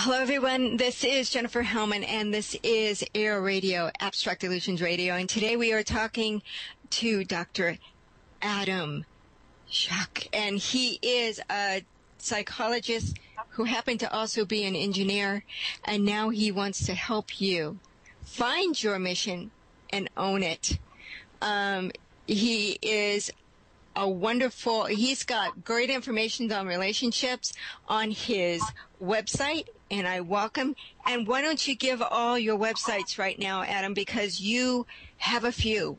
Hello, everyone. This is Jennifer Hellman, and this is Air Radio, Abstract Illusions Radio. And today we are talking to Dr. Adam Sheck, and he is a psychologist who happened to also be an engineer, and now he wants to help you find your mission and own it. He is he's got great information on relationships on his website, and I welcome. And why don't you give all your websites right now, Adam, because you have a few.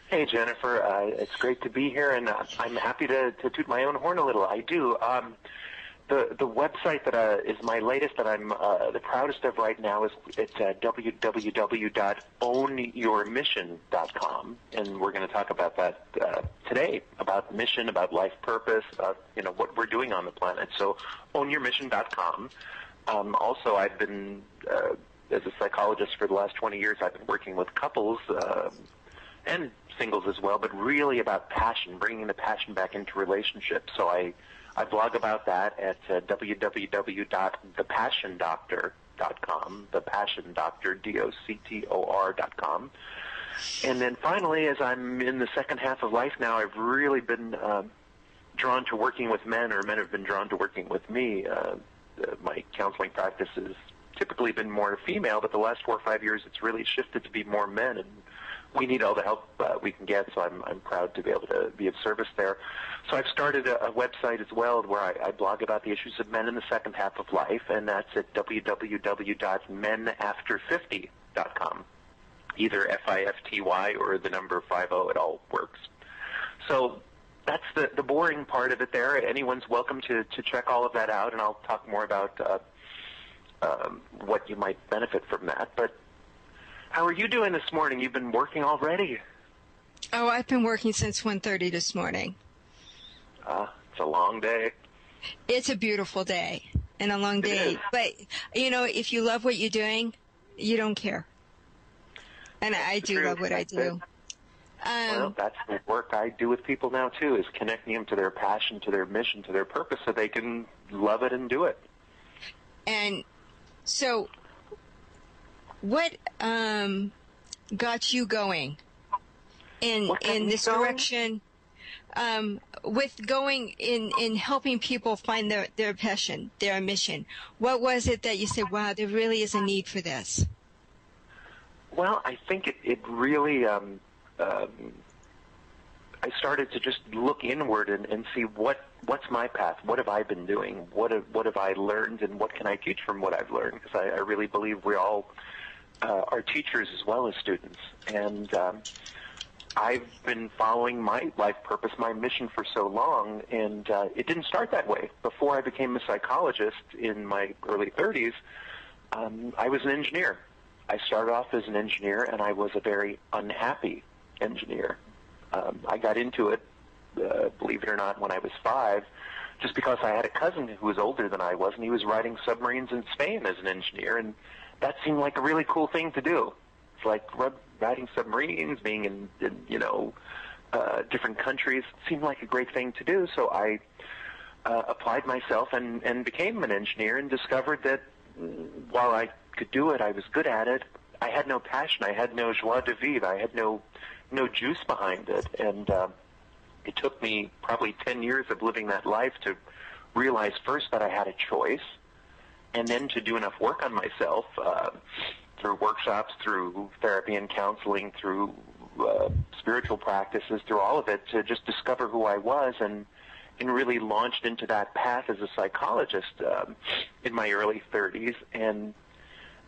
Hey, Jennifer. It's great to be here, and I'm happy to toot my own horn a little. I do. The website that is my latest that I'm the proudest of right now is it's www.ownyourmission.com, and we're going to talk about that today, about mission, about life purpose, about what we're doing on the planet. So ownyourmission.com. Also, I've been as a psychologist for the last 20 years. I've been working with couples and singles as well, but really about passion, bringing the passion back into relationships. So I blog about that at www.thepassiondoctor.com, thepassiondoctor, DOCTOR.com. And then finally, as I'm in the second half of life now, I've really been drawn to working with men, or men have been drawn to working with me. My counseling practice has typically been more female, but the last 4 or 5 years it's really shifted to be more men, and we need all the help we can get, so I'm proud to be able to be of service there. So I've started a website as well where I blog about the issues of men in the second half of life, and that's at www.menafter50.com. Either FIFTY or the number 50, it all works. So that's the boring part of it there. Anyone's welcome to check all of that out, and I'll talk more about what you might benefit from that. But how are you doing this morning? You've been working already. Oh, I've been working since 1:30 this morning. It's a long day. It's a beautiful day and a long day. But, if you love what you're doing, you don't care. And I do love what I do. Well, that's the work I do with people now, too, is connecting them to their passion, to their mission, to their purpose, so they can love it and do it. And so what got you going in this direction, with going in helping people find their passion, their mission? What was it that you said, wow, there really is a need for this? Well, I think it really, I started to just look inward and see what's my path, what have I been doing, what have I learned, and what can I teach from what I've learned, because I really believe we all are teachers as well as students. And I've been following my life purpose, my mission for so long, and it didn't start that way. Before I became a psychologist in my early 30s, I was an engineer. I started off as an engineer, and I was a very unhappy engineer. I got into it, believe it or not, when I was 5, just because I had a cousin who was older than I was, and he was riding submarines in Spain as an engineer, and that seemed like a really cool thing to do. It's like riding submarines, being in different countries, seemed like a great thing to do. So I applied myself and became an engineer, and discovered that while I could do it, I was good at it, I had no passion, I had no joie de vivre, I had no juice behind it. And it took me probably 10 years of living that life to realize first that I had a choice, and then to do enough work on myself through workshops, through therapy and counseling, through spiritual practices, through all of it, to just discover who I was, and really launched into that path as a psychologist in my early 30s. And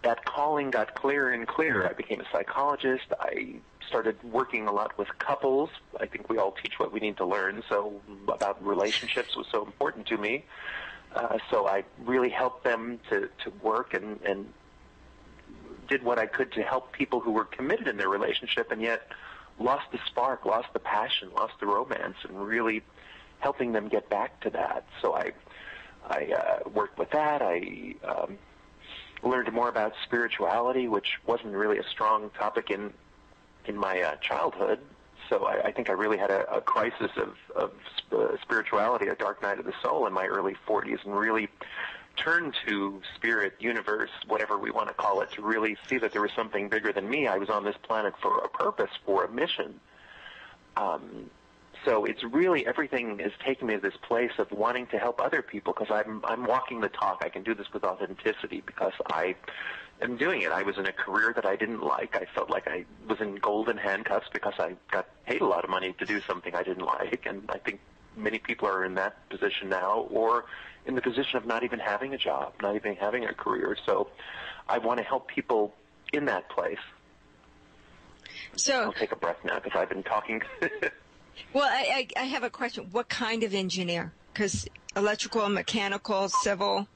that calling got clearer and clearer. I became a psychologist. I started working a lot with couples. I think we all teach what we need to learn, so about relationships was so important to me. So I really helped them to work and did what I could to help people who were committed in their relationship and yet lost the spark, lost the passion, lost the romance, and really helping them get back to that. So I worked with that. I learned more about spirituality, which wasn't really a strong topic in my childhood. So I think I really had a crisis of spirituality, a dark night of the soul in my early 40s, and really turned to spirit, universe, whatever we want to call it, to really see that there was something bigger than me. I was on this planet for a purpose, for a mission. So it's really, everything is taking me to this place of wanting to help other people, because I'm walking the talk. I can do this with authenticity because I am doing it. I was in a career that I didn't like. I felt like I was in golden handcuffs because I got paid a lot of money to do something I didn't like, and I think many people are in that position now, or in the position of not even having a job, not even having a career. So I want to help people in that place. So I'll take a breath now because I've been talking. well, I have a question. What kind of engineer? Because electrical, mechanical, civil?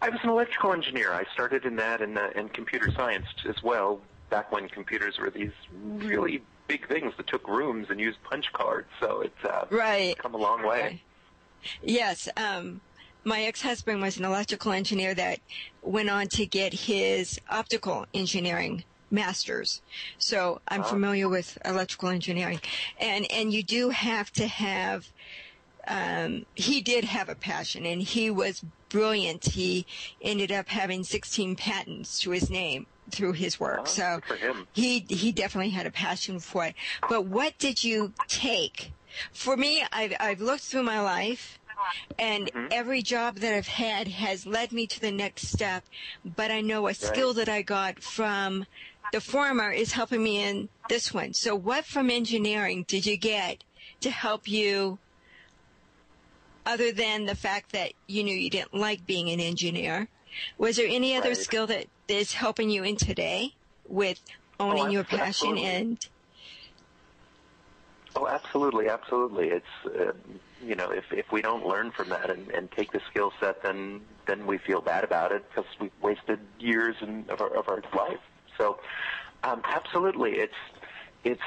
I was an electrical engineer. I started in that and computer science as well, back when computers were these really big things that took rooms and used punch cards. So it's come a long way. Right. Yes. My ex-husband was an electrical engineer that went on to get his optical engineering master's. So I'm familiar with electrical engineering. And you do have to have, he did have a passion, and he was brilliant. He ended up having 16 patents to his name through his work. So for him. He definitely had a passion for it. But what did you take? For me, I've looked through my life, and every job that I've had has led me to the next step. But I know a skill that I got from the former is helping me in this one. So what from engineering did you get to help you, other than the fact that you knew you didn't like being an engineer? Was there any other skill that is helping you in today with owning your passion? Absolutely. And absolutely. It's if we don't learn from that and take the skill set, then we feel bad about it because we've wasted years of our life. So absolutely, it's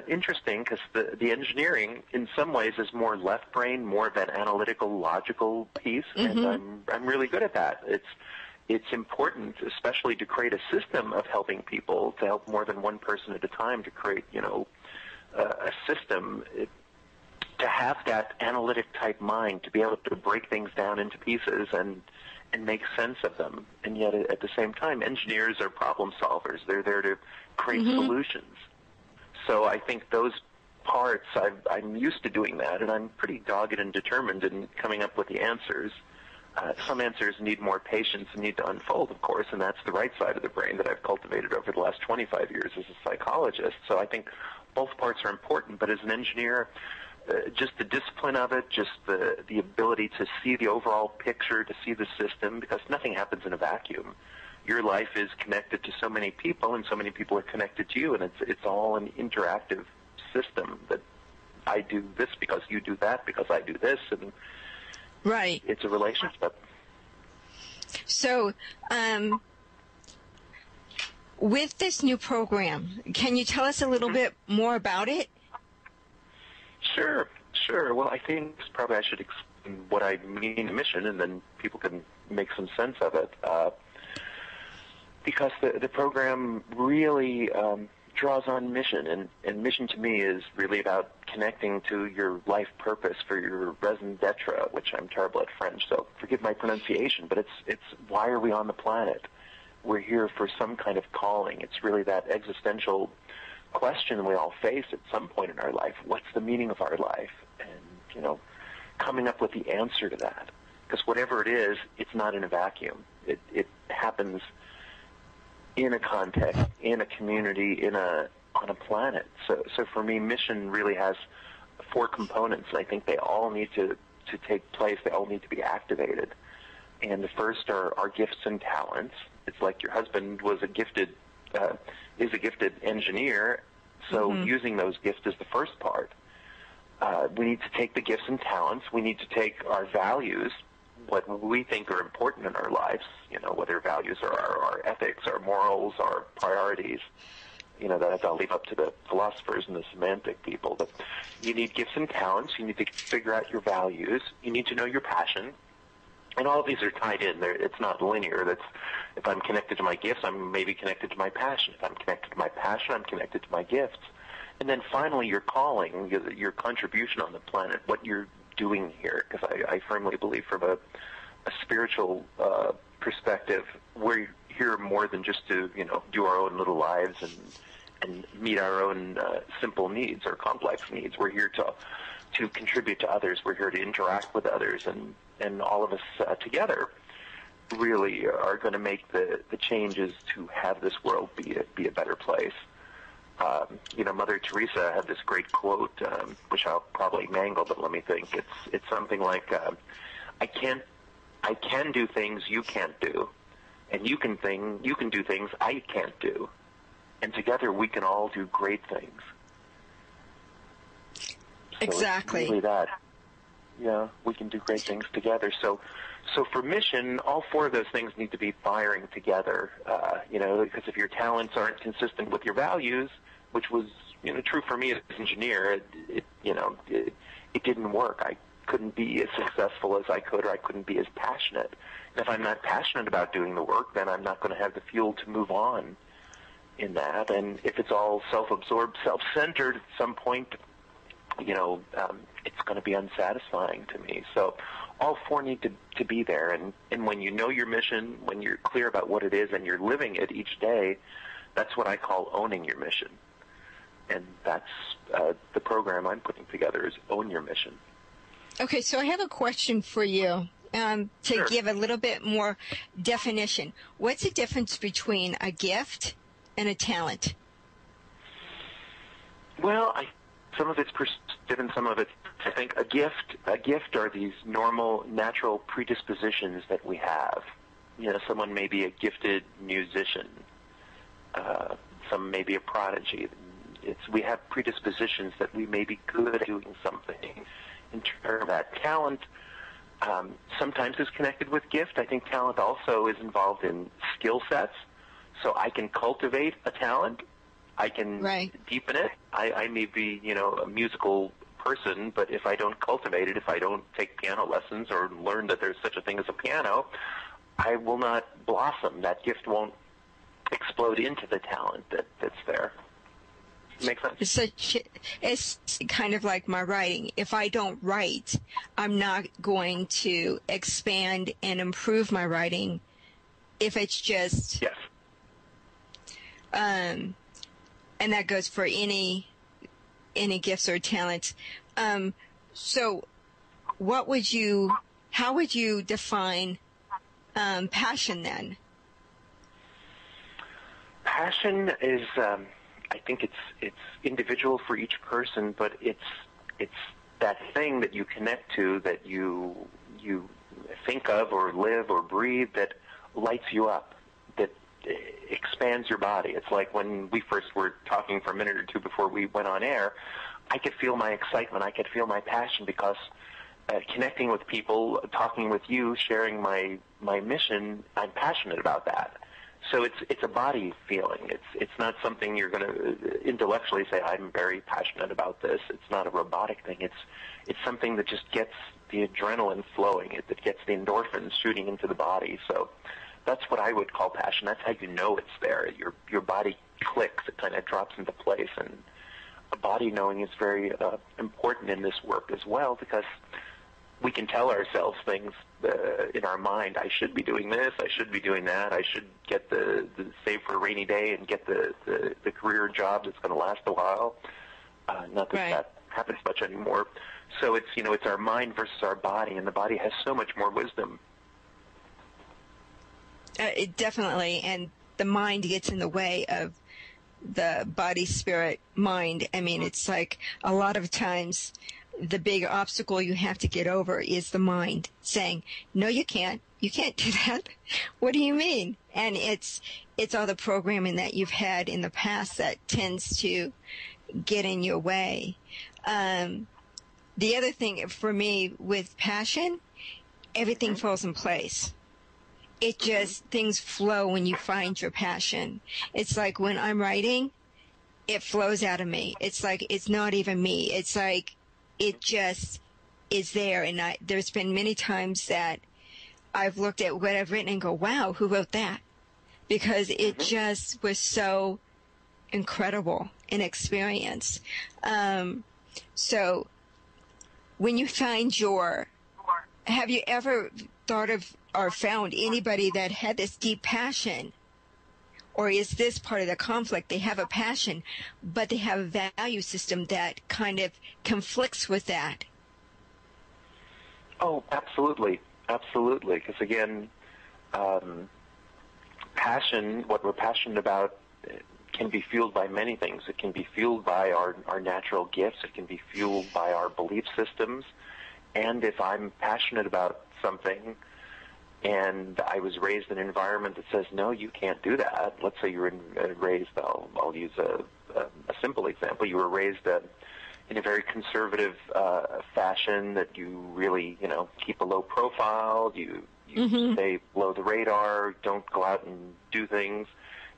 interesting because the engineering in some ways is more left brain, more of an analytical, logical piece, and I'm really good at that. It's important, especially to create a system of helping people, to help more than one person at a time, to create a system. To have that analytic type mind, to be able to break things down into pieces and make sense of them. And yet at the same time, engineers are problem solvers. They're there to create solutions. So I think those parts, I'm used to doing that, and I'm pretty dogged and determined in coming up with the answers. Some answers need more patience and need to unfold, of course, and that's the right side of the brain that I've cultivated over the last 25 years as a psychologist. So I think both parts are important, but as an engineer, just the discipline of it, just the ability to see the overall picture, to see the system, because nothing happens in a vacuum. Your life is connected to so many people, and so many people are connected to you, and it's all an interactive system that I do this because you do that, because I do this, and it's a relationship. So, with this new program, can you tell us a little bit more about it? Sure. Well, I think probably I should explain what I mean mission, and then people can make some sense of it. Because the program really draws on mission, and mission to me is really about connecting to your life purpose for your raison d'etre, which I'm terrible at French, so forgive my pronunciation, but it's why are we on the planet? We're here for some kind of calling. It's really that existential question we all face at some point in our life. What's the meaning of our life? And, coming up with the answer to that. Because whatever it is, it's not in a vacuum. It happens in a context, in a community, on a planet. So for me, mission really has 4 components, and I think they all need to take place. They all need to be activated. And the first are our gifts and talents. It's like your husband was is a gifted engineer, so using those gifts is the first part. We need to take the gifts and talents. We need to take our values, what we think are important in our lives, whether values are our ethics, our morals, our priorities. That I'll leave up to the philosophers and the semantic people. But you need gifts and talents. You need to figure out your values. You need to know your passion. And all of these are tied in. It's not linear. If I'm connected to my gifts, I'm maybe connected to my passion. If I'm connected to my passion, I'm connected to my gifts. And then finally, your calling, your contribution on the planet, what you're doing here. Because I firmly believe from a a spiritual perspective. We're here more than just to, do our own little lives and meet our own simple needs or complex needs. We're here to contribute to others. We're here to interact with others, and all of us together really are going to make the changes to have this world be a better place. Mother Teresa had this great quote, which I'll probably mangle, but let me think. It's something like, I can do things you can't do, and you can do things I can't do, and together we can all do great things. So exactly. It's really that. Yeah, we can do great things together. So for mission, all four of those things need to be firing together. Because if your talents aren't consistent with your values, which was true for me as an engineer, it didn't work. I couldn't be as successful as I could, or I couldn't be as passionate. And if I'm not passionate about doing the work, then I'm not going to have the fuel to move on in that. And if it's all self-absorbed, self-centered, at some point, it's going to be unsatisfying to me. So all four need to be there. And when you know your mission, when you're clear about what it is and you're living it each day, that's what I call owning your mission. And that's the program I'm putting together, is Own Your Mission. Okay, so I have a question for you to Sure. give a little bit more definition. What's the difference between a gift and a talent? Well, some of it's perspective and some of it's, I think, a gift are these normal, natural predispositions that we have. Someone may be a gifted musician. Some may be a prodigy. We have predispositions that we may be good at doing something. In terms of that, talent sometimes is connected with gift. I think talent also is involved in skill sets. So I can cultivate a talent. I can deepen it. I may be, a musical person, but if I don't cultivate it, if I don't take piano lessons or learn that there's such a thing as a piano, I will not blossom. That gift won't explode into the talent that's there. Make sense? It's kind of like my writing. If I don't write, I'm not going to expand and improve my writing. If it's just yes. And that goes for any gifts or talents. So how would you define passion then? Passion is, I think it's individual for each person, but it's that thing that you connect to, that you think of or live or breathe, that lights you up, that expands your body. It's like when we first were talking for a minute or two before we went on air, I could feel my excitement, I could feel my passion, because connecting with people, talking with you, sharing my mission, I'm passionate about that. So it's a body feeling. It's not something you're going to intellectually say, I'm very passionate about this. It's not a robotic thing. It's something that just gets the adrenaline flowing. That gets the endorphins shooting into the body. So that's what I would call passion. That's how you know it's there. Your body clicks. It kind of drops into place. And a body knowing is very important in this work as well, because we can tell ourselves things in our mind. I should be doing this. I should be doing that. I should get the save for a rainy day and get the career job that's going to last a while. Not that that happens much anymore. So it's our mind versus our body, and the body has so much more wisdom. It definitely, and the mind gets in the way of the body, spirit, mind. I mean, it's like a lot of times the big obstacle you have to get over is the mind saying, no, you can't do that. What do you mean? And it's all the programming that you've had in the past that tends to get in your way. The other thing for me with passion, everything falls in place. It just, things flow when you find your passion. It's like when I'm writing, it flows out of me. It's like, it's not even me. It's like, it just is there. And there's been many times that I've looked at what I've written and go, wow, who wrote that? Because it just was so incredible an experience. So when you find your have you ever thought of or found anybody that had this deep passion? Or is this part of the conflict? They have a passion, but they have a value system that kind of conflicts with that. Oh, absolutely. Absolutely. Because again, passion, what we're passionate about, can be fueled by many things. It can be fueled by our natural gifts. It can be fueled by our belief systems. And if I'm passionate about something and I was raised in an environment that says, no, you can't do that. Let's say you were raised, I'll use a simple example. You were raised in a very conservative fashion, that you really, keep a low profile, you stay below the radar, don't go out and do things,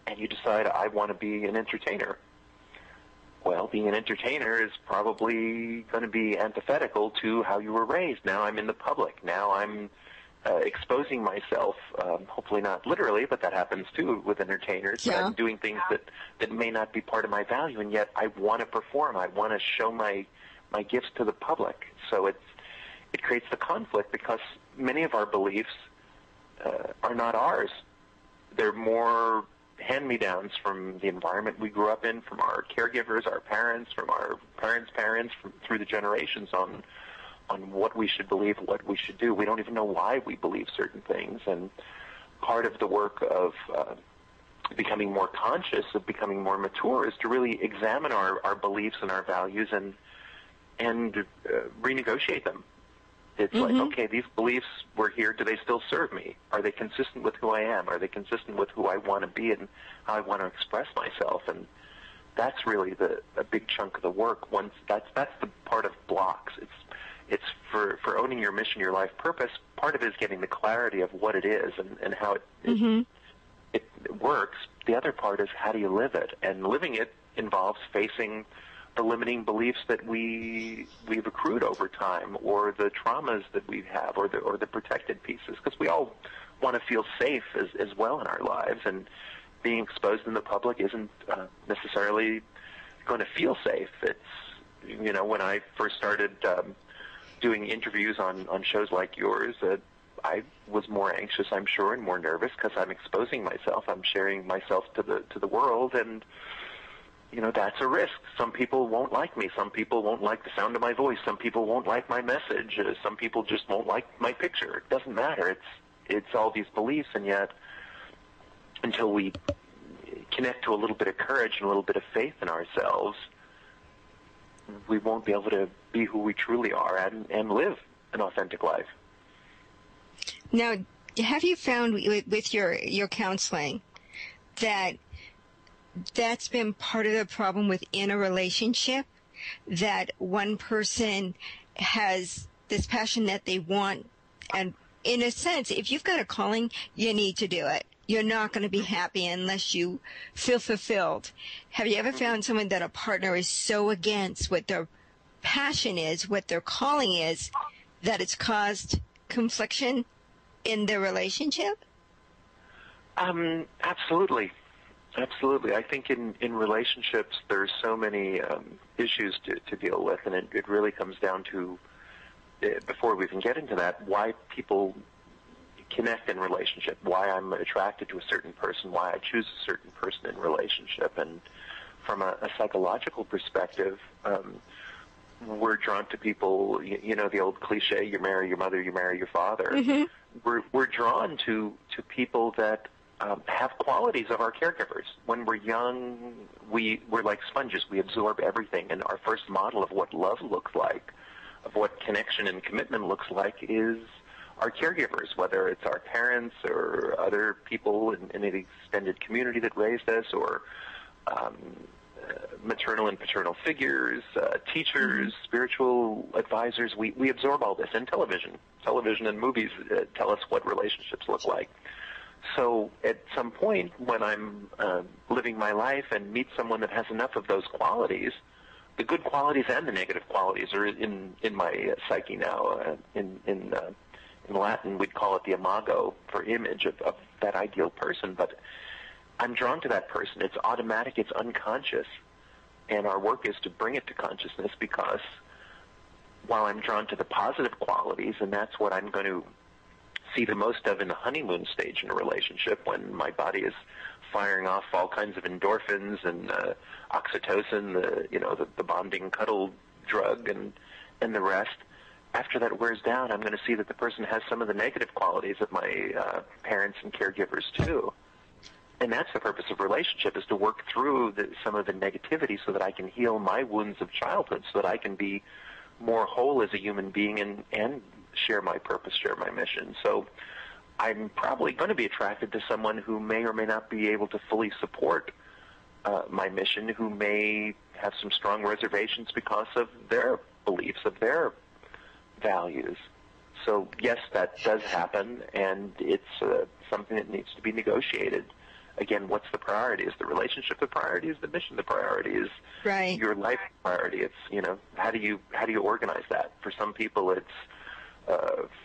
and you decide, I want to be an entertainer. Well, being an entertainer is probably going to be antithetical to how you were raised. Now I'm in the public. Now I'm exposing myself, hopefully not literally, but that happens too with entertainers. Yeah. I'm doing things that may not be part of my value, and yet I want to perform. I want to show my gifts to the public. So it creates the conflict, because many of our beliefs are not ours. They're more hand-me-downs from the environment we grew up in, from our caregivers, our parents, from our parents' parents, through the generations on what we should believe, what we should do. We don't even know why we believe certain things. And part of the work of becoming more conscious, of becoming more mature, is to really examine our beliefs and our values and renegotiate them. It's like, okay, these beliefs were here. Do they still serve me? Are they consistent with who I am? Are they consistent with who I want to be and how I want to express myself? And that's really a big chunk of the work. Once that's the part of blocks. It's for owning your mission, your life purpose. Part of it is getting the clarity of what it is and how it works. The other part is, how do you live it? And living it involves facing the limiting beliefs that we've accrued over time, or the traumas that we have, or the protected pieces, because we all want to feel safe as well in our lives, and being exposed in the public isn't necessarily going to feel safe. It's, when I first started doing interviews on shows like yours, I was more anxious, I'm sure, and more nervous, because I'm exposing myself. I'm sharing myself to the world, and that's a risk. Some people won't like me. Some people won't like the sound of my voice. Some people won't like my message. Some people just won't like my picture. It doesn't matter. It's all these beliefs, and yet until we connect to a little bit of courage and a little bit of faith in ourselves, we won't be able to be who we truly are and live an authentic life. Now, have you found with your counseling that's been part of the problem within a relationship, that one person has this passion that they want, and in a sense, if you've got a calling, you need to do it. You're not going to be happy unless you feel fulfilled. Have you ever found someone that a partner is so against what their passion is, what their calling is, that it's caused confliction in their relationship? Absolutely. Absolutely. I think in relationships there's so many issues to deal with, and it really comes down to, before we even get into that, why people connect in relationship, why I'm attracted to a certain person, why I choose a certain person in relationship. And from a psychological perspective, we're drawn to people, the old cliche, you marry your mother, you marry your father. We're drawn to people that have qualities of our caregivers. When we're young, we're like sponges. We absorb everything, and our first model of what love looks like, of what connection and commitment looks like, is our caregivers, whether it's our parents or other people in an extended community that raised us, or maternal and paternal figures, teachers, spiritual advisors. We absorb all this, and television and movies tell us what relationships look like. So at some point when I'm living my life and meet someone that has enough of those qualities, the good qualities and the negative qualities are in my psyche now. In Latin, we'd call it the imago, for image of that ideal person. But I'm drawn to that person. It's automatic. It's unconscious. And our work is to bring it to consciousness, because while I'm drawn to the positive qualities, and that's what I'm going to see the most of in the honeymoon stage in a relationship, when my body is firing off all kinds of endorphins and oxytocin, the bonding cuddle drug, and the rest. After that wears down, I'm going to see that the person has some of the negative qualities of my parents and caregivers too. And that's the purpose of relationship, is to work through some of the negativity so that I can heal my wounds of childhood, so that I can be more whole as a human being and share my purpose, share my mission. So I'm probably going to be attracted to someone who may or may not be able to fully support my mission, who may have some strong reservations because of their beliefs, of their values. So yes, that does happen, and it's something that needs to be negotiated. Again, what's the priority? Is the relationship the priority? Is the mission the priority? Is your life the priority? It's, how do you organize that? For some people, it's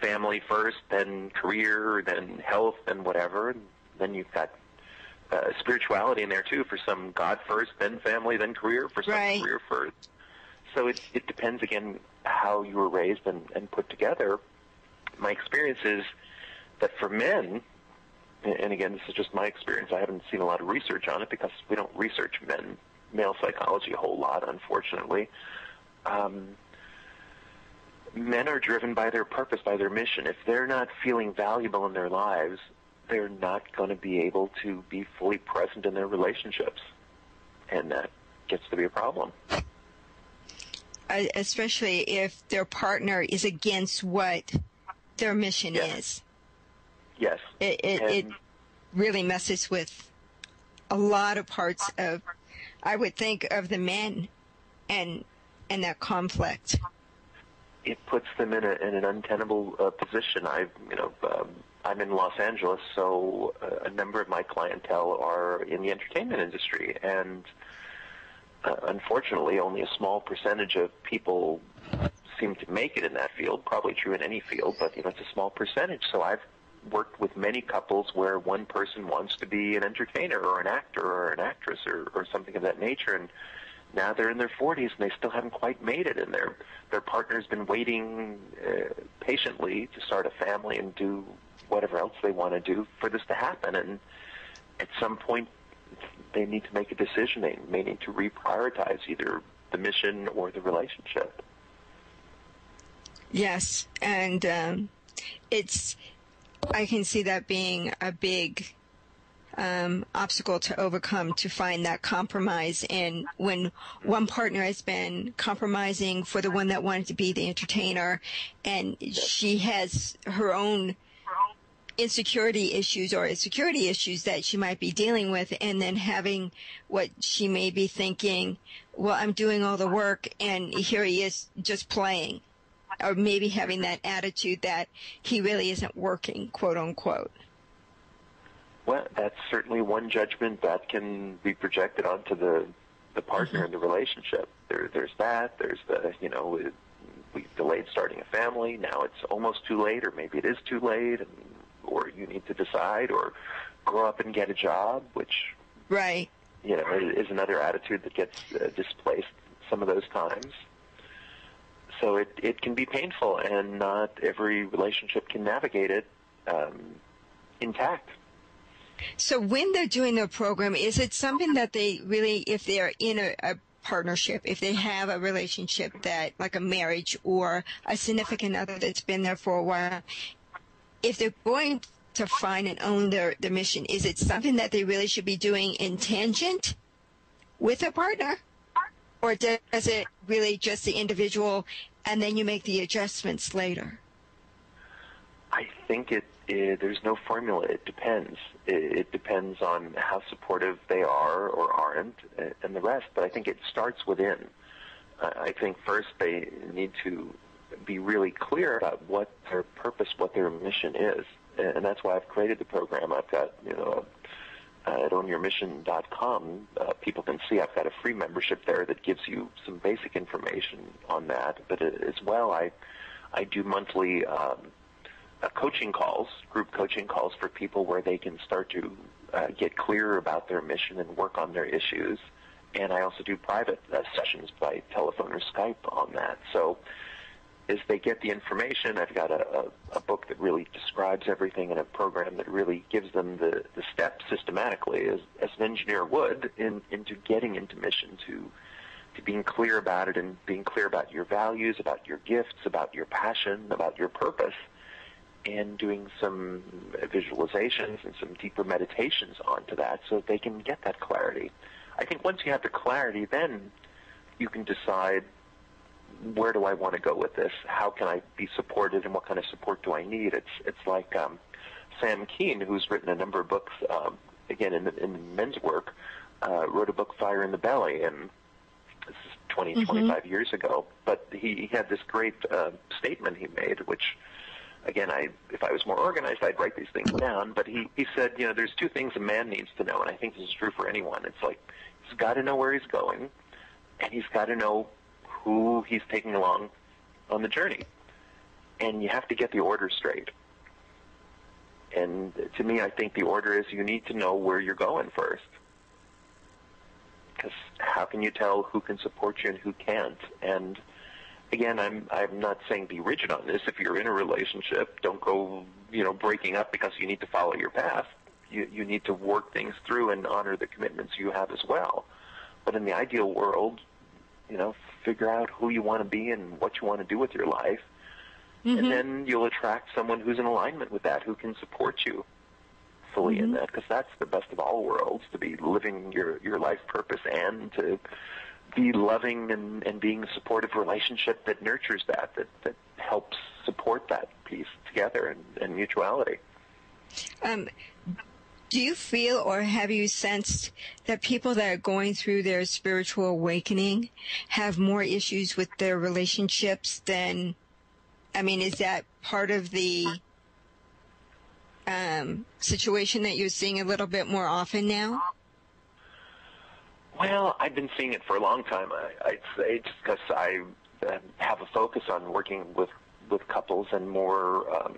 family first, then career, then health, then whatever. And then you've got spirituality in there too. For some, God first, then family, then career. For some, career first. So it depends, again, how you were raised and put together. My experience is that for men, and again, this is just my experience, I haven't seen a lot of research on it because we don't research male psychology a whole lot, unfortunately. Men are driven by their purpose, by their mission. If they're not feeling valuable in their lives, they're not going to be able to be fully present in their relationships. And that gets to be a problem. Especially if their partner is against what their mission is. Yes. It really messes with a lot of parts of, I would think, of the men and that conflict. It puts them in an untenable position. I'm in Los Angeles, so a number of my clientele are in the entertainment industry, and unfortunately, only a small percentage of people seem to make it in that field. Probably true in any field, but it's a small percentage. So I've worked with many couples where one person wants to be an entertainer or an actor or an actress or something of that nature, and now they're in their 40s and they still haven't quite made it, and their partner's been waiting patiently to start a family and do whatever else they want to do for this to happen. And at some point, they need to make a decision. They may need to reprioritize either the mission or the relationship. Yes, and I can see that being a big obstacle to overcome, to find that compromise. And when one partner has been compromising for the one that wanted to be the entertainer, and she has her own insecurity issues or security issues that she might be dealing with, and then having what she may be thinking, well, I'm doing all the work and here he is just playing, or maybe having that attitude that he really isn't working, quote unquote. Well, that's certainly one judgment that can be projected onto the partner in the relationship. There's that. There's the, we delayed starting a family. Now it's almost too late, or maybe it is too late, or you need to decide, or grow up and get a job, which is another attitude that gets displaced some of those times. So it can be painful, and not every relationship can navigate it intact. So when they're doing their program, is it something that they really, if they're in a partnership, if they have a relationship that, like a marriage or a significant other that's been there for a while, if they're going to find and own their mission, is it something that they really should be doing in tangent with a partner? Or does it really just the individual, and then you make the adjustments later? I think there's no formula. It depends. It depends on how supportive they are or aren't, and the rest. But I think it starts within. I think first they need to be really clear about what their purpose, what their mission is, and that's why I've created the program. I've got, at ownyourmission.com, people can see I've got a free membership there that gives you some basic information on that. But as well, I do monthly coaching calls, group coaching calls for people where they can start to get clearer about their mission and work on their issues. And I also do private sessions by telephone or Skype on that. So is they get the information. I've got a book that really describes everything, and a program that really gives them the steps systematically, as an engineer would, into getting into mission, to being clear about it, and being clear about your values, about your gifts, about your passion, about your purpose, and doing some visualizations and some deeper meditations onto that so that they can get that clarity. I think once you have the clarity, then you can decide, where do I want to go with this? How can I be supported, and what kind of support do I need? It's like Sam Keen, who's written a number of books, again, in men's work, wrote a book, Fire in the Belly, and this is 20, 25 years ago. But he had this great statement he made, which, again, if I was more organized, I'd write these things down. But he said, there's two things a man needs to know, and I think this is true for anyone. It's like, he's got to know where he's going, and he's got to know who he's taking along on the journey. And you have to get the order straight. And to me, I think the order is, you need to know where you're going first. Because how can you tell who can support you and who can't? And again, I'm not saying be rigid on this. If you're in a relationship, don't go, breaking up because you need to follow your path. You need to work things through and honor the commitments you have as well. But in the ideal world, figure out who you want to be and what you want to do with your life. And then you'll attract someone who's in alignment with that, who can support you fully in that, because that's the best of all worlds, to be living your life purpose and to be loving and being a supportive relationship that nurtures that helps support that piece together and mutuality. Do you feel, or have you sensed, that people that are going through their spiritual awakening have more issues with their relationships than, is that part of the situation that you're seeing a little bit more often now? Well, I've been seeing it for a long time, I'd say, just because I have a focus on working with couples, and more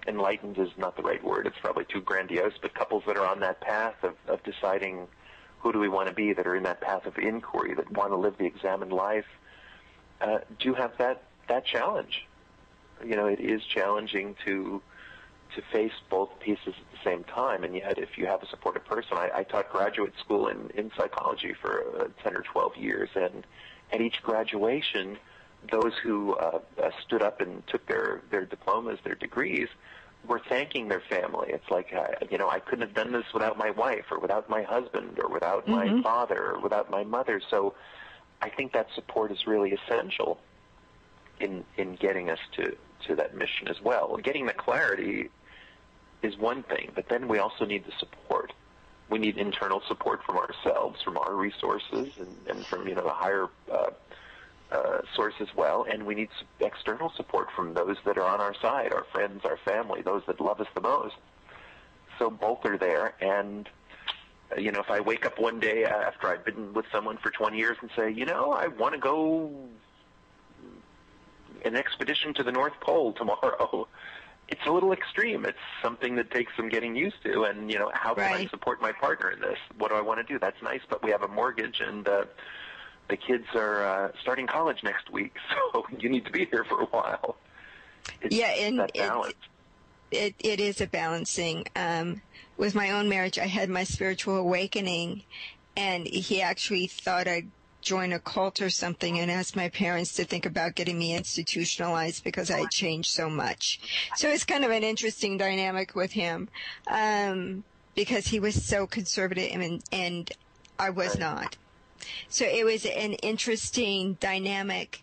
enlightened is not the right word. It's probably too grandiose, but couples that are on that path of deciding who do we want to be, that are in that path of inquiry, that want to live the examined life, do have that challenge. It is challenging to face both pieces at the same time, and yet if you have a supportive person, I taught graduate school in psychology for 10 or 12 years, and at each graduation, those who stood up and took their diplomas, their degrees, were thanking their family. It's like, I couldn't have done this without my wife, or without my husband, or without my father, or without my mother. So I think that support is really essential in getting us to that mission as well. Getting the clarity is one thing, but then we also need the support. We need internal support from ourselves, from our resources, and from the higher source as well, and we need external support from those that are on our side, our friends, our family, those that love us the most. So both are there, and if I wake up one day after I've been with someone for 20 years and say, I want to go an expedition to the North Pole tomorrow, it's a little extreme. It's something that takes some getting used to, and how can I support my partner in this? What do I want to do? That's nice, but we have a mortgage, and the kids are starting college next week, so you need to be here for a while. And that balance. It is a balancing. With my own marriage, I had my spiritual awakening, and he actually thought I'd join a cult or something, and asked my parents to think about getting me institutionalized because I had changed so much. So it's kind of an interesting dynamic with him, because he was so conservative and I was not. So it was an interesting dynamic,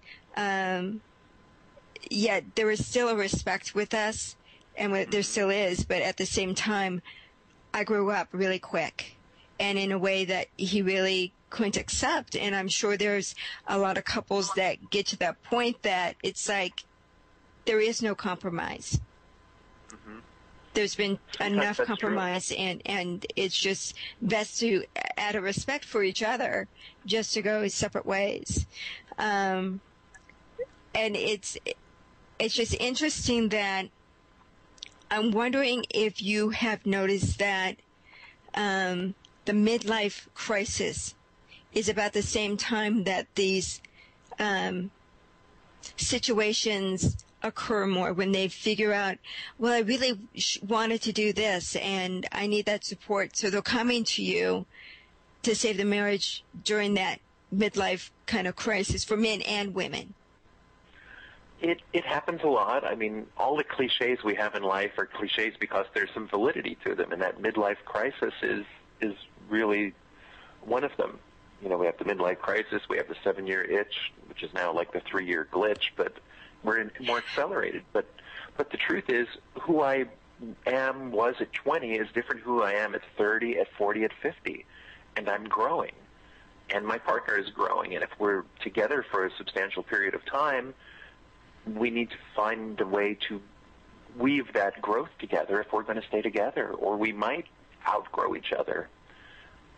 yet there was still a respect with us, and there still is, but at the same time, I grew up really quick, and in a way that he really couldn't accept. And I'm sure there's a lot of couples that get to that point that it's like there is no compromise. There's been enough compromise, and it's just best to, out of respect for each other, just to go separate ways. And it's just interesting that I'm wondering if you have noticed that the midlife crisis is about the same time that these situations occur more, when they figure out, well, I really wanted to do this and I need that support. So they're coming to you to save the marriage during that midlife kind of crisis for men and women. It happens a lot. I mean, all the cliches we have in life are cliches because there's some validity to them, and that midlife crisis is really one of them. You know, we have the midlife crisis, we have the 7-year itch, which is now like the 3-year glitch, but we're more accelerated. But the truth is, who I was at 20 is different who I am at 30, at 40, at 50, and I'm growing, and my partner is growing, and if we're together for a substantial period of time, we need to find a way to weave that growth together if we're going to stay together, or we might outgrow each other.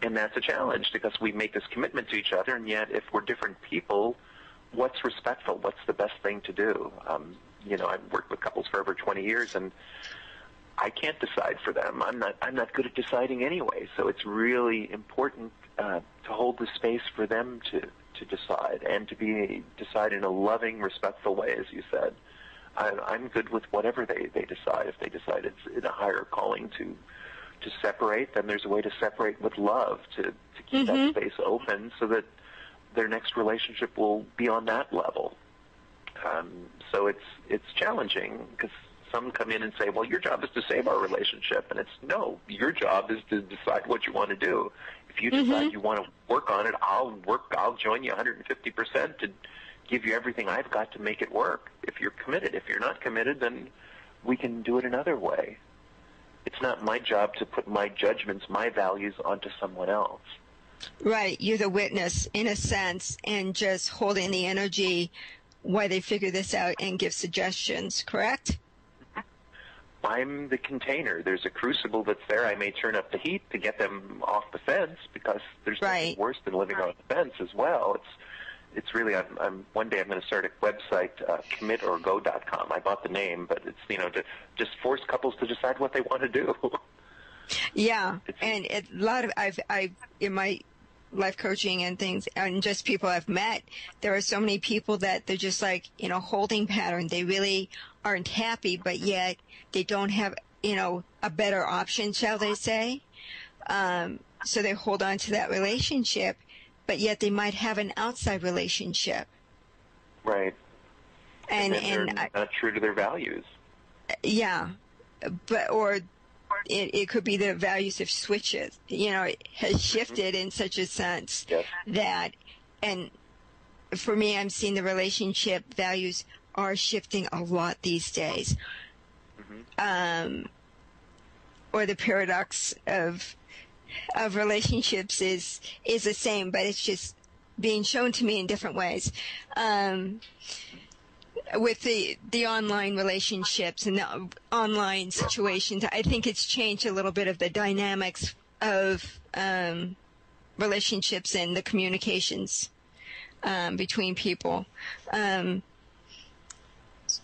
And that's a challenge because we make this commitment to each other, and yet if we're different people, what's respectful? What's the best thing to do? You know, I've worked with couples for over 20 years, and I can't decide for them. I'm not good at deciding anyway, so it's really important to hold the space for them to decide, and to decide in a loving, respectful way, as you said. I'm good with whatever they decide. If they decide it's in a higher calling to separate, then there's a way to separate with love, to keep that space open so that their next relationship will be on that level. So it's challenging because some come in and say, well, your job is to save our relationship. And it's, no, your job is to decide what you want to do. If you decide you want to work on it, I'll join you 150% to give you everything I've got to make it work. If you're committed. If you're not committed, then we can do it another way. It's not my job to put my judgments, my values onto someone else. Right. You're the witness, in a sense, and just holding the energy while they figure this out and give suggestions, correct? I'm the container. There's a crucible that's there. I may turn up the heat to get them off the fence because there's nothing worse than living on the fence as well. It's really, one day I'm going to start a website, commitorgo.com. I bought the name, but it's, you know, to just force couples to decide what they want to do. Yeah, and a lot of, I've in my life coaching and things, and just people I've met, there are so many people that they're just like, in a holding pattern. They really aren't happy, but yet they don't have, you know, a better option, shall they say. So they hold on to that relationship, but yet they might have an outside relationship. Right. And they're not true to their values. Yeah. Or it could be the values have switches. You know, it has shifted in such a sense that, and for me, I'm seeing the relationship values are shifting a lot these days. Or the paradox of relationships is the same, but it's just being shown to me in different ways. With the online relationships and the online situations, I think it's changed a little bit of the dynamics of relationships and the communications between people.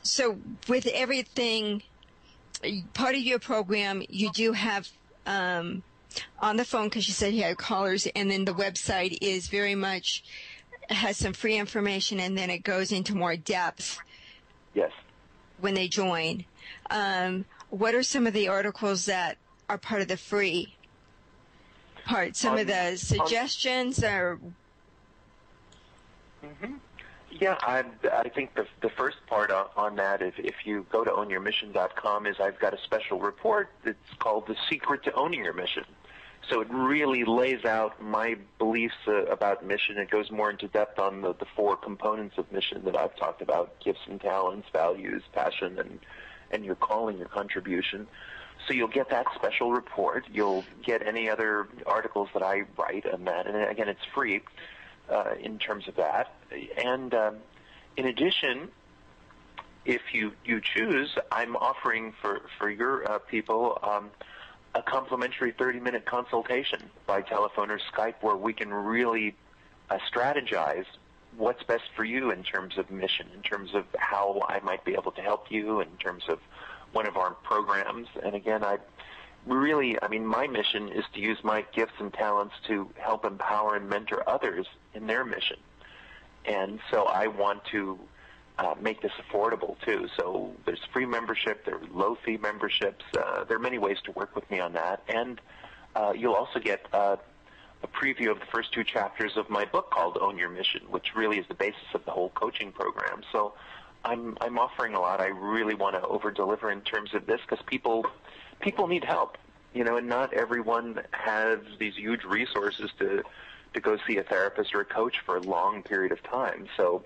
So with everything, part of your program, you do have on the phone, because you said you had callers, and then the website is very much, has some free information, and then it goes into more depth. Yes. When they join. What are some of the articles that are part of the free part? Some of the suggestions or... Yeah, I think the first part on that, if you go to ownyourmission.com, is I've got a special report that's called The Secret to Owning Your Mission. So it really lays out my beliefs about mission. It goes more into depth on the 4 components of mission that I've talked about: gifts and talents, values, passion, and your calling, your contribution. So you'll get that special report. You'll get any other articles that I write on that. And again, it's free in terms of that. And in addition, if you choose, I'm offering for your people a complimentary 30-minute consultation by telephone or Skype, where we can really strategize what's best for you in terms of mission, in terms of how I might be able to help you, in terms of one of our programs. And again, my mission is to use my gifts and talents to help empower and mentor others in their mission. And so I want to make this affordable too. So there's free membership, there are low-fee memberships. There are many ways to work with me on that, and you'll also get a preview of the first 2 chapters of my book called Own Your Mission, which really is the basis of the whole coaching program. So I'm offering a lot. I really want to over-deliver in terms of this because people need help, and not everyone has these huge resources to go see a therapist or a coach for a long period of time. So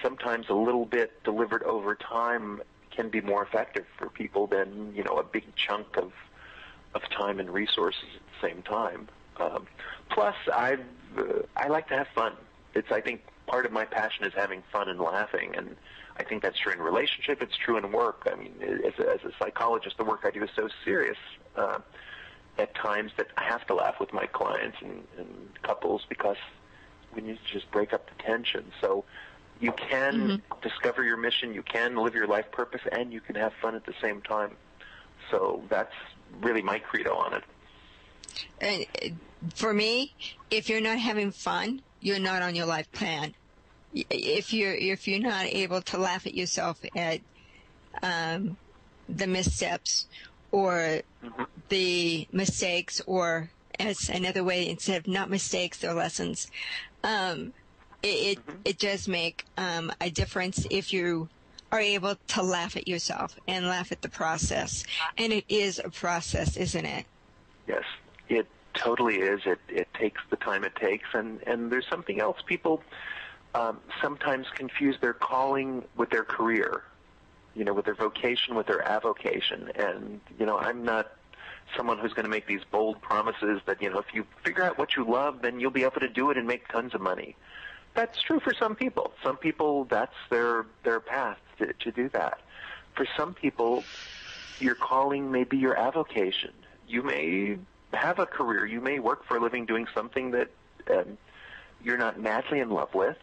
sometimes a little bit delivered over time can be more effective for people than, a big chunk of time and resources at the same time. Plus, I like to have fun. I think part of my passion is having fun and laughing, and I think that's true in relationship. It's true in work. I mean, as a psychologist, the work I do is so serious at times that I have to laugh with my clients and couples because we need to just break up the tension. So you can discover your mission, you can live your life purpose, and you can have fun at the same time. So that's really my credo on it. And for me, if you're not having fun, you're not on your life plan. If you're not able to laugh at yourself at the missteps or the mistakes, or as another way, instead of not mistakes, they're lessons, it does make a difference if you are able to laugh at yourself and laugh at the process. And it is a process, isn't it? Yes, it totally is. It takes the time it takes. And there's something else. People sometimes confuse their calling with their career, with their vocation, with their avocation. And, I'm not someone who's going to make these bold promises that, if you figure out what you love, then you'll be able to do it and make tons of money. That's true for some people. Some people, that's their path to do that. For some people, your calling may be your avocation. You may have a career. You may work for a living doing something that you're not madly in love with,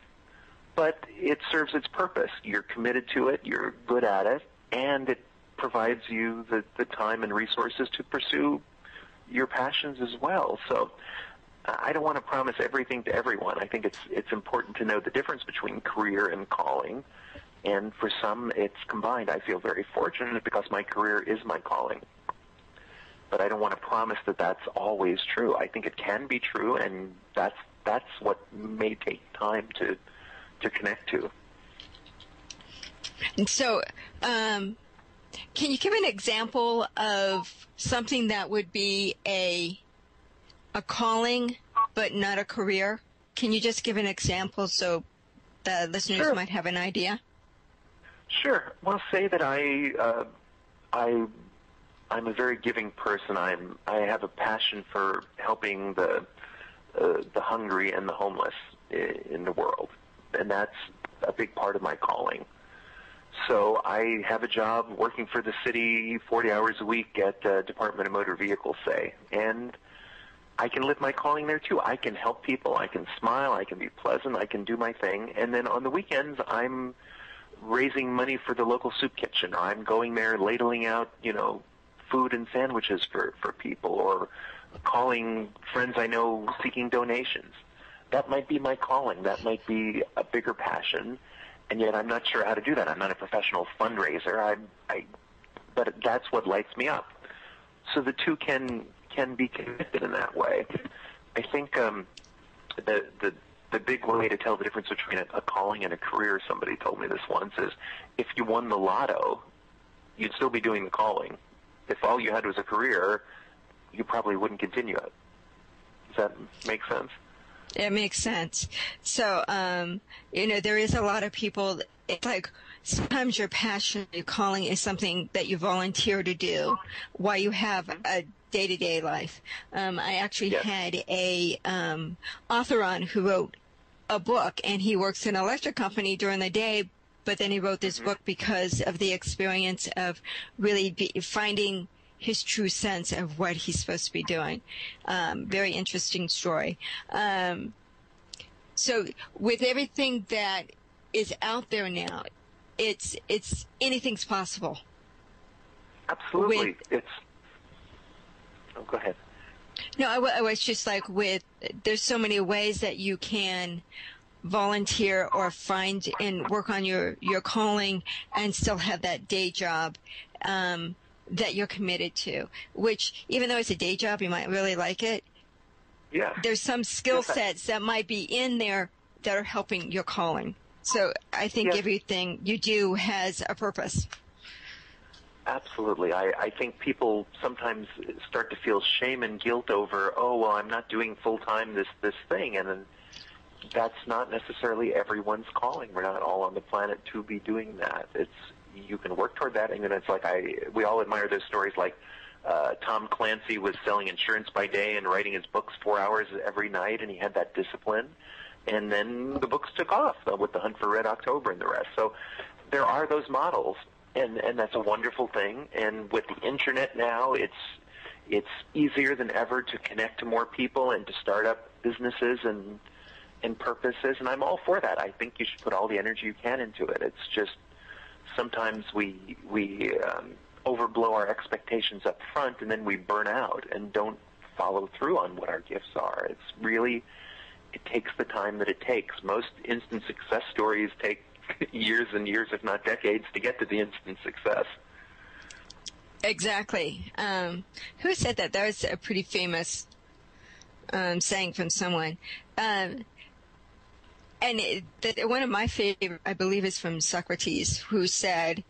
but it serves its purpose. You're committed to it, you're good at it, and it provides you the time and resources to pursue your passions as well. So I don't want to promise everything to everyone. I think it's important to know the difference between career and calling, and for some it's combined. I feel very fortunate because my career is my calling. But I don't want to promise that that's always true. I think it can be true, and that's what may take time to connect to. And so, can you give an example of something that would be a calling but not a career? Can you just give an example so the listeners might have an idea? Sure. Well, say that I'm a very giving person. I have a passion for helping the hungry and the homeless in the world, and that's a big part of my calling. So I have a job working for the city 40 hours a week at the Department of Motor Vehicles, say, and I can live my calling there too. I can help people. I can smile. I can be pleasant. I can do my thing. And then on the weekends, I'm raising money for the local soup kitchen. Or I'm going there ladling out, food and sandwiches for people, or calling friends I know seeking donations. That might be my calling. That might be a bigger passion, and yet I'm not sure how to do that. I'm not a professional fundraiser, but that's what lights me up. So the two can be connected in that way. I think the big way to tell the difference between a calling and a career, somebody told me this once, is if you won the lotto, you'd still be doing the calling. If all you had was a career, you probably wouldn't continue it. Does that make sense? It makes sense. So, there is a lot of people, it's like sometimes your passion, your calling is something that you volunteer to do while you have a day-to-day life. I actually had a author on who wrote a book, and he works in an electric company during the day, but then he wrote this book because of the experience of really finding his true sense of what he's supposed to be doing. Very interesting story. So with everything that is out there now, it's anything's possible. Absolutely. Go ahead. No, I was just like there's so many ways that you can volunteer or find and work on your calling and still have that day job that you're committed to, which even though it's a day job, you might really like it. Yeah. There's some skill sets that might be in there that are helping your calling. So I think everything you do has a purpose. Absolutely. I think people sometimes start to feel shame and guilt over, oh, well, I'm not doing full-time this thing. And that's not necessarily everyone's calling. We're not all on the planet to be doing that. You can work toward that. And it's like we all admire those stories like Tom Clancy was selling insurance by day and writing his books 4 hours every night, and he had that discipline. And then the books took off with The Hunt for Red October and the rest. So there are those models, and that's a wonderful thing. And with the Internet now, it's easier than ever to connect to more people and to start up businesses and purposes. And I'm all for that. I think you should put all the energy you can into it. It's just sometimes we overblow our expectations up front, and then we burn out and don't follow through on what our gifts are. It takes the time that it takes. Most instant success stories take years and years, if not decades, to get to the instant success. Exactly. Who said that? That was a pretty famous saying from someone. And one of my favorite, I believe, is from Socrates, who said,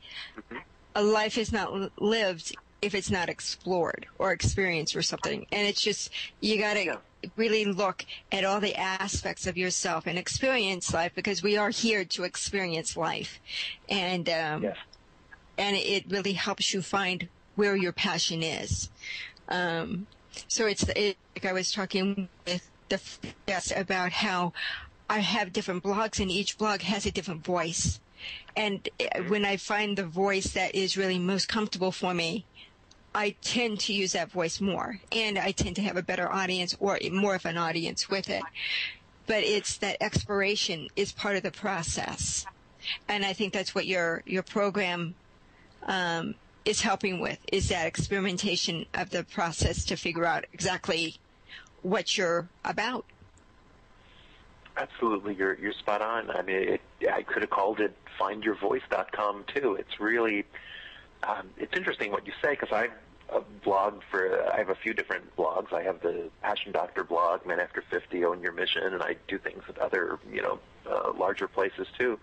a life is not lived if it's not explored or experienced or something. And it's just, you got to really look at all the aspects of yourself and experience life, because we are here to experience life. And and it really helps you find where your passion is. So like I was talking with the guest about how I have different blogs, and each blog has a different voice. And when I find the voice that is really most comfortable for me, I tend to use that voice more, and I tend to have a better audience or more of an audience with it. But it's that exploration is part of the process. And I think that's what your program is helping with, is that experimentation of the process to figure out exactly what you're about. Absolutely, you're spot on. I mean, I could have called it findyourvoice.com too. It's really, it's interesting what you say, because I have a few different blogs. I have the Passion Doctor blog, Men After 50, Own Your Mission, and I do things at other, larger places too.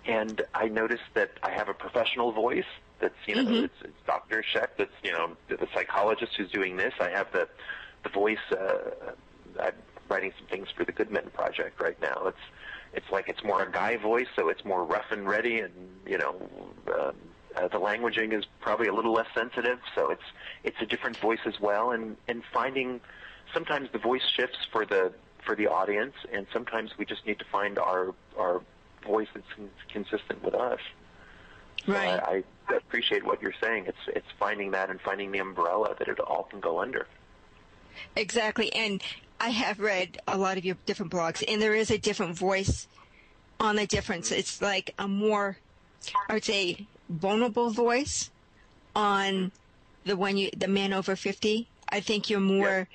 And I noticed that I have a professional voice that's, it's Dr. Sheck, that's, the psychologist who's doing this. I have the voice, I'm writing some things for the Good Men Project right now. It's like it's more a guy voice, so it's more rough and ready, and, the languaging is probably a little less sensitive, so it's a different voice as well. And finding, sometimes the voice shifts for the audience, and sometimes we just need to find our voice that's consistent with us. Right. So I appreciate what you're saying. It's finding that and finding the umbrella that it all can go under. Exactly. And I have read a lot of your different blogs, and there is a different voice on the difference. It's like a more, I would say, vulnerable voice on the man over 50. I think you're more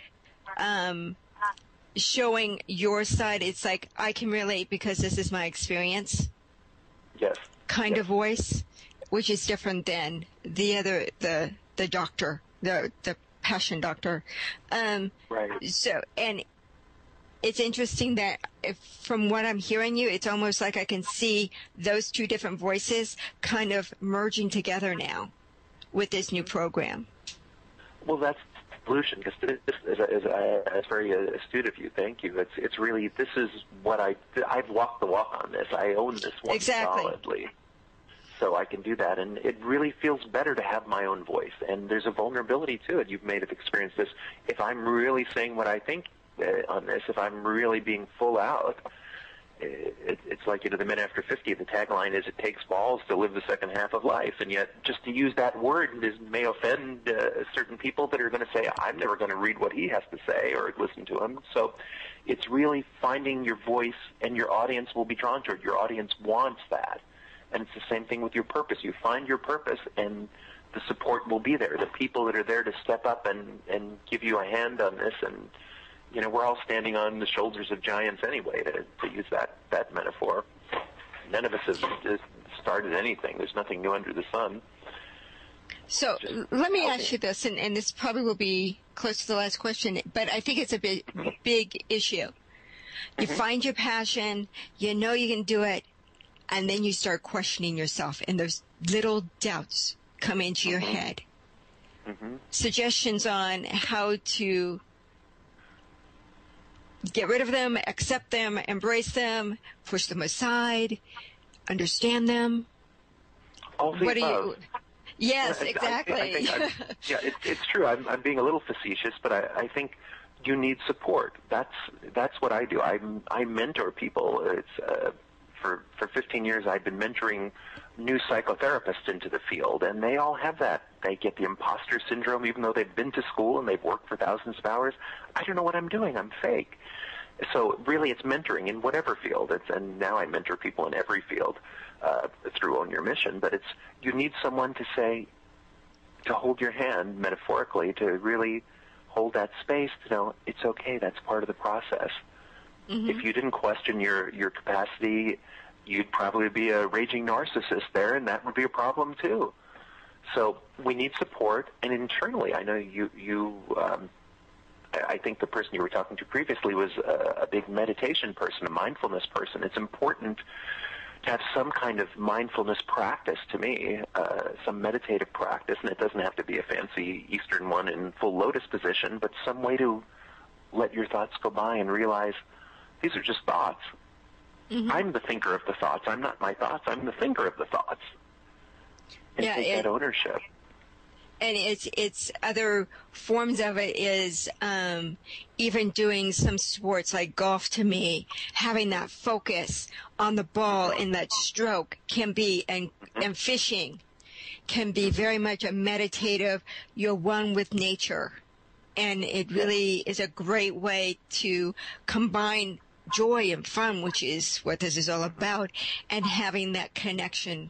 showing your side. It's like, I can relate because this is my experience. Yes. Kind of voice, which is different than the other, the doctor, the Passion Doctor. Right. So, and it's interesting that from what I'm hearing you, it's almost like I can see those two different voices kind of merging together now with this new program. Well, that's the solution, because this is very astute of you. Thank you. It's really, this is what I've walked the walk on this. I own this one solidly. So I can do that, and it really feels better to have my own voice. And there's a vulnerability to it. You've made it experience this. If I'm really saying what I think on this, if I'm really being full out, it's like, the Men After 50, the tagline is, it takes balls to live the second half of life. And yet, just to use that word may offend certain people that are going to say, I'm never going to read what he has to say or listen to him. So it's really finding your voice, and your audience will be drawn to it. Your audience wants that. And it's the same thing with your purpose. You find your purpose, and the support will be there. The people that are there to step up and give you a hand on this we're all standing on the shoulders of giants anyway, to use that metaphor. None of us have just started anything. There's nothing new under the sun. So let me ask you this, and this probably will be close to the last question, but I think it's a big issue. You find your passion, you know you can do it, and then you start questioning yourself, and those little doubts come into your head. Suggestions on how to get rid of them, accept them, embrace them, push them aside, understand them. All the above. Yes, exactly. I think it's true. I'm being a little facetious, but I think you need support. That's what I do. I mentor people. It's for 15 years I've been mentoring new psychotherapists into the field, and they all have that. They get the imposter syndrome, even though they've been to school and they've worked for thousands of hours. I don't know what I'm doing. I'm fake. So really, it's mentoring in whatever field. And now I mentor people in every field through Own Your Mission. But you need someone to hold your hand, metaphorically, to really hold that space to know it's okay. That's part of the process. If you didn't question your capacity, you'd probably be a raging narcissist there, and that would be a problem too. So we need support, and internally, I know I think the person you were talking to previously was a big meditation person, a mindfulness person. It's important to have some kind of mindfulness practice, to me, some meditative practice, and it doesn't have to be a fancy Eastern one in full lotus position, but some way to let your thoughts go by and realize these are just thoughts. I'm the thinker of the thoughts. I'm not my thoughts. I'm the thinker of the thoughts. And take that ownership. And it's other forms of it is even doing some sports like golf. To me, having that focus on the ball in that stroke can be, and fishing can be very much a meditative. You're one with nature, and it really is a great way to combine joy and fun, which is what this is all about, and having that connection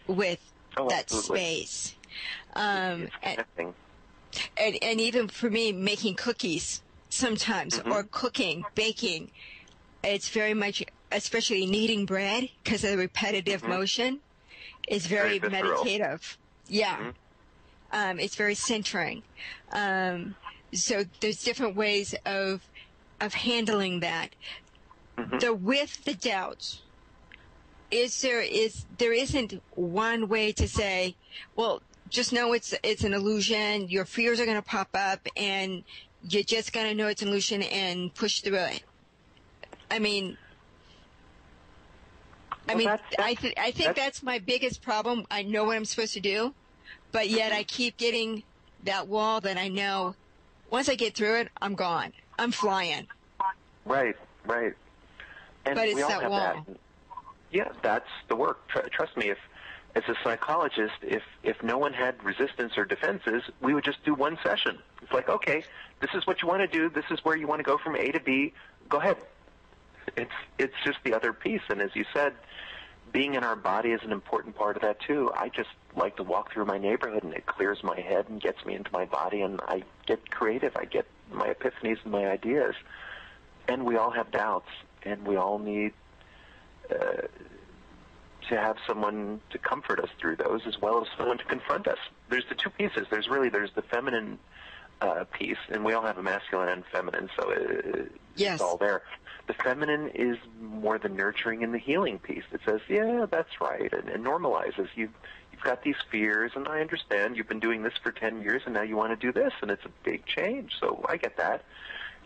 with that space. And even for me, making cookies sometimes, or cooking, baking, it's very much, especially kneading bread, because of the repetitive motion, is very meditative. Yeah. It's very centering. So there's different ways of handling that. With the doubts, there isn't one way to say, well, just know it's an illusion. Your fears are going to pop up, and you're just going to know it's an illusion and push through it. I think that's my biggest problem. I know what I'm supposed to do, but yet I keep getting that wall that I know once I get through it, I'm gone. I'm flying. Right. And but it's we all that have wall. That. Yeah, that's the work. Trust me, as a psychologist, if no one had resistance or defenses, we would just do one session. It's like, okay, this is what you want to do. This is where you want to go from A to B. Go ahead. It's just the other piece. And as you said, being in our body is an important part of that too. I just like to walk through my neighborhood, and it clears my head and gets me into my body, and I get creative. I get my epiphanies and my ideas. And we all have doubts, and we all need to have someone to comfort us through those, as well as someone to confront us. There's the two pieces. There's the feminine piece, and we all have a masculine and feminine, so it's all there. The feminine is more the nurturing and the healing piece that says, yeah, that's right, and normalizes. You've got these fears, and I understand you've been doing this for 10 years, and now you want to do this, and it's a big change, so I get that.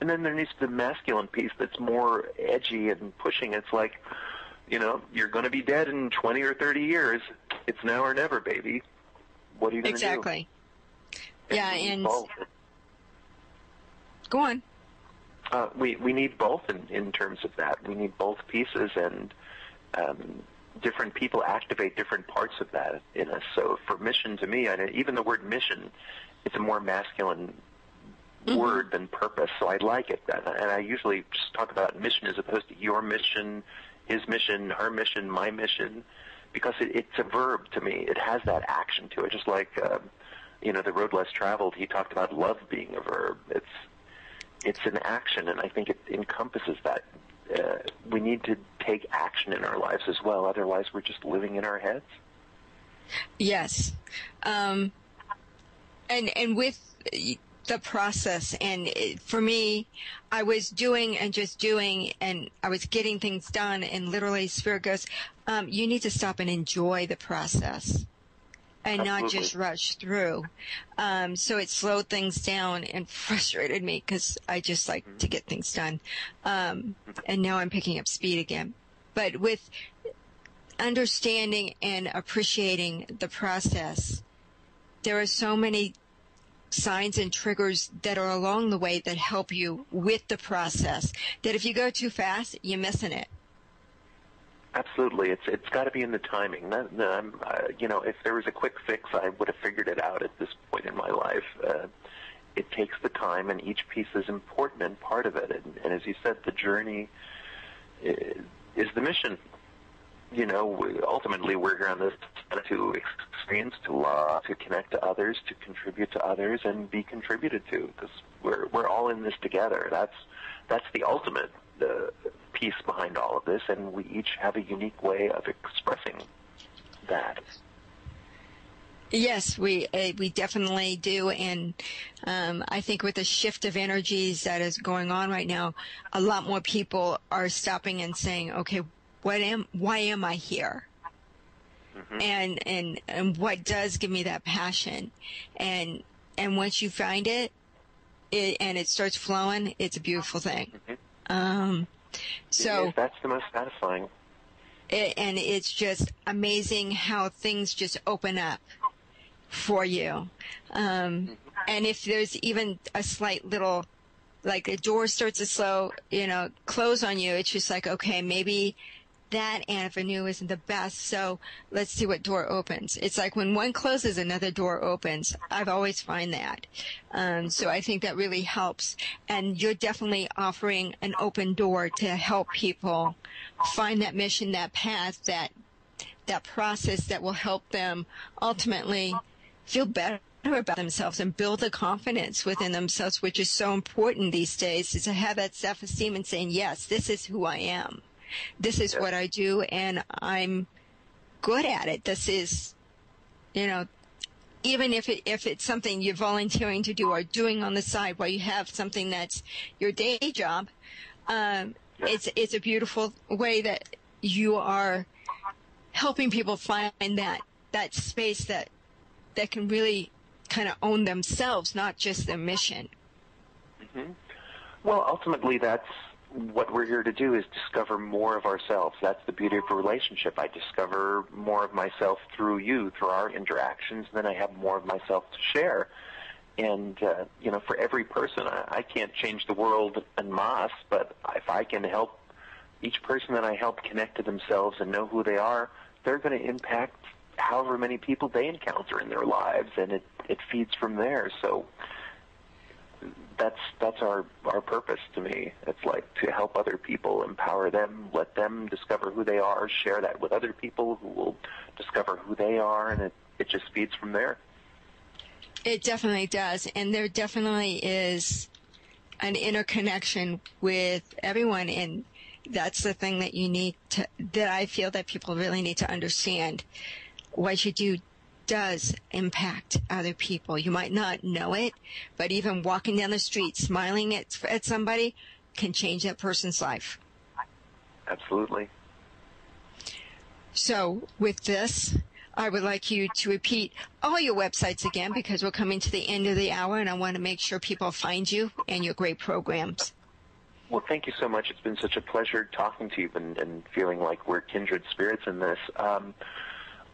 And then there needs to be the masculine piece that's more edgy and pushing. It's like, you're going to be dead in 20 or 30 years. It's now or never, baby. What are you going to do? Exactly. Yeah, and go on. We need both in terms of that. We need both pieces, and different people activate different parts of that in us. So for mission, to me, even the word mission, it's a more masculine word than purpose, so I like it. And I usually just talk about mission as opposed to your mission, his mission, her mission, my mission, because it's a verb to me. It has that action to it, just like, The Road Less Traveled, he talked about love being a verb. it's an action, and I think it encompasses that. We need to take action in our lives as well. Otherwise, we're just living in our heads. Yes. And with the process, and for me, I was doing and just doing, and I was getting things done, and literally Spirit goes, you need to stop and enjoy the process and Absolutely. not just rush through. So it slowed things down and frustrated me because I just like to get things done. And now I'm picking up speed again. But with understanding and appreciating the process, there are so many signs and triggers that are along the way that help you with the process, that if you go too fast, you're missing it. Absolutely. It's got to be in the timing. If there was a quick fix, I would have figured it out at this point in my life. It takes the time, and each piece is important and part of it. And as you said, the journey is the mission. Ultimately, we're here on this planet to experience, to love, to connect to others, to contribute to others, and be contributed to, because we're all in this together. That's the ultimate piece behind all of this, and we each have a unique way of expressing that. Yes, we definitely do, and I think with the shift of energies that is going on right now, a lot more people are stopping and saying, "Okay, why am I here?" Mm-hmm. And what does give me that passion, and once you find it and it starts flowing, it's a beautiful thing. Mm-hmm. Yes, that's the most satisfying. And it's just amazing how things just open up for you. And if there's even a slight little, like a door starts to slow, close on you, it's just like, okay, maybe that avenue isn't the best, so let's see what door opens. It's like when one closes, another door opens. I've always find that. So I think that really helps. And you're definitely offering an open door to help people find that mission, that path, that process that will help them ultimately feel better about themselves and build the confidence within themselves, which is so important these days, is to have that self-esteem and saying, yes, this is who I am. This is what I do, and I'm good at it. This is, even if it's something you're volunteering to do or doing on the side while you have something that's your day job, it's a beautiful way that you are helping people find that space that can really kind of own themselves, not just their mission. Mm-hmm. Well, ultimately, that's what we're here to do, is discover more of ourselves. That's the beauty of a relationship. I discover more of myself through you, through our interactions, and then I have more of myself to share. And, for every person, I can't change the world en masse, but if I can help each person that I help connect to themselves and know who they are, they're going to impact however many people they encounter in their lives, and it feeds from there. So that's our purpose to me. It's like to help other people, empower them, let them discover who they are, share that with other people who will discover who they are, and it just feeds from there. It definitely does, and there definitely is an interconnection with everyone, and that's the thing that I feel that people really need to understand. What you do does impact other people. You might not know it, but even walking down the street, smiling at somebody can change that person's life. Absolutely. So with this, I would like you to repeat all your websites again, because we're coming to the end of the hour, and I want to make sure people find you and your great programs. Well, thank you so much. It's been such a pleasure talking to you and feeling like we're kindred spirits in this.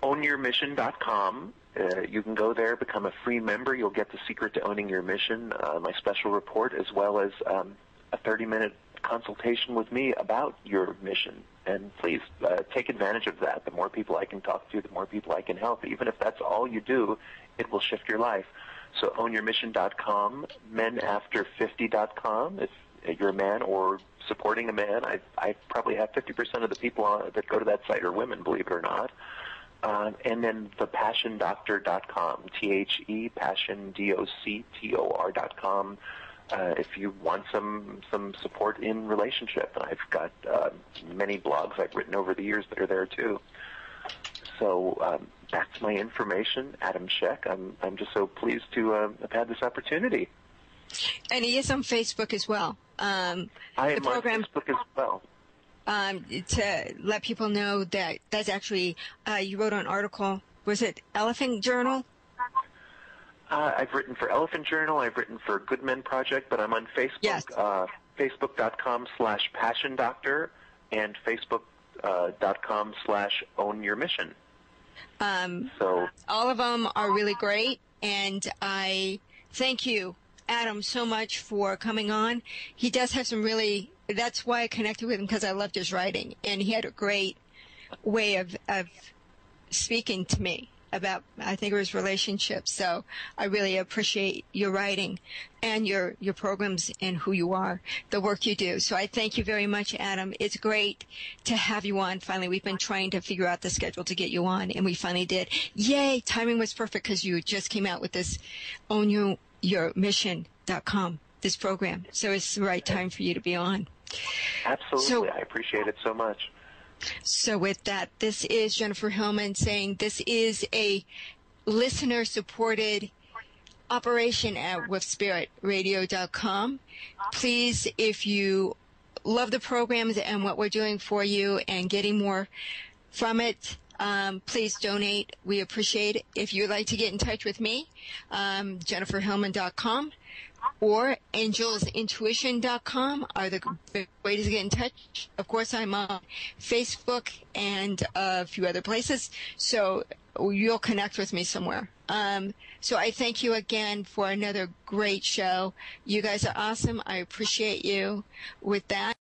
OwnYourMission.com. You can go there, become a free member. You'll get the secret to owning your mission, my special report, as well as a 30-minute consultation with me about your mission. And please take advantage of that. The more people I can talk to, the more people I can help. Even if that's all you do, it will shift your life. So OwnYourMission.com, menafter50.com. If you're a man or supporting a man, I probably have 50% of the people that go to that site are women, believe it or not. And then thepassiondoctor.com, THE, passion, DOCTOR.com. if you want some support in relationship. And I've got many blogs I've written over the years that are there too. So that's my information, Adam Sheck. I'm just so pleased to have had this opportunity. And he is on Facebook as well. I am on Facebook as well. To let people know that that's actually, you wrote an article, was it Elephant Journal? I've written for Elephant Journal. I've written for Good Men Project, but I'm on Facebook, yes. Facebook.com/Passion Doctor and Facebook.com/Own Your Mission. So all of them are really great, and I thank you, Adam, so much for coming on. He does have some really, that's why I connected with him, because I loved his writing, and he had a great way of speaking to me about, I think it was relationships. So I really appreciate your writing and your programs and who you are, the work you do. So I thank you very much, Adam. It's great to have you on. Finally, we've been trying to figure out the schedule to get you on, and we finally did. Yay! Timing was perfect because you just came out with this ownyourmission.com, this program. So it's the right time for you to be on. Absolutely. So, I appreciate it so much. So with that, this is Jennifer Hillman saying this is a listener-supported operation at withspiritradio.com. Please, if you love the programs and what we're doing for you and getting more from it, please donate. We appreciate it. If you'd like to get in touch with me, jenniferhillman.com or angelsintuition.com are the ways to get in touch. Of course, I'm on Facebook and a few other places, so you'll connect with me somewhere. So I thank you again for another great show. You guys are awesome. I appreciate you. With that,